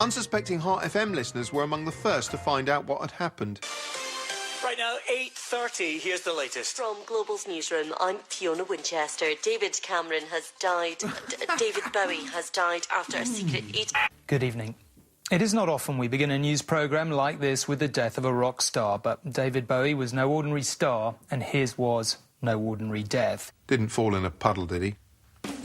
Unsuspecting Heart FM listeners were among the first to find out what had happened. Right now, 8:30, here's the latest. From Global's newsroom, I'm Fiona Winchester. David Cameron has died. David Bowie has died after a secret... Good evening. It is not often we begin a news programme like this with the death of a rock star, but David Bowie was no ordinary star, and his was no ordinary death. Didn't fall in a puddle, did he?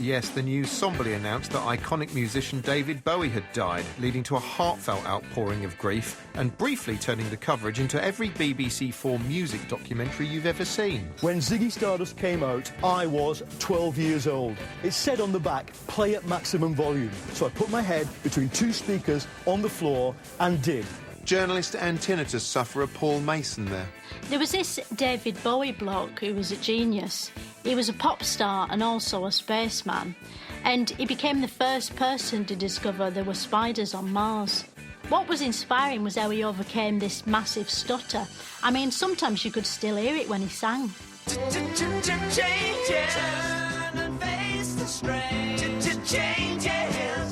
Yes, the news somberly announced that iconic musician David Bowie had died, leading to a heartfelt outpouring of grief and briefly turning the coverage into every BBC4 music documentary you've ever seen. When Ziggy Stardust came out, I was 12 years old. It said on the back, play at maximum volume. So I put my head between two speakers on the floor and did. Journalist and tinnitus sufferer Paul Mason there. There was this David Bowie bloke who was a genius. He was a pop star and also a spaceman, and he became the first person to discover there were spiders on Mars. What was inspiring was how he overcame this massive stutter. I mean, sometimes you could still hear it when he sang.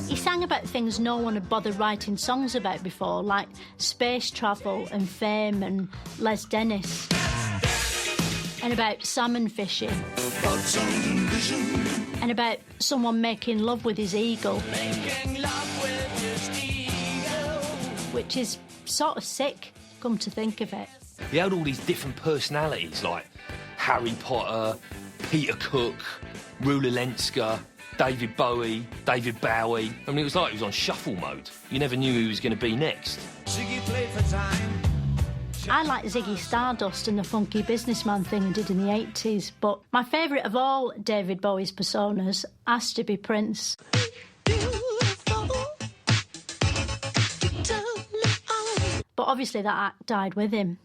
He sang about things no one had bothered writing songs about before, like space travel and fame and Les Dennis. And about salmon fishing. And about someone making love with his eagle. Which is sort of sick, come to think of it. He had all these different personalities, like Harry Potter, Peter Cook, Rula Lenska, David Bowie, David Bowie. I mean, it was like he was on shuffle mode. You never knew who he was going to be next. Ziggy played for time. I like Ziggy Stardust and the funky businessman thing he did in the 80s, but my favourite of all David Bowie's personas has to be Prince. But obviously that act died with him.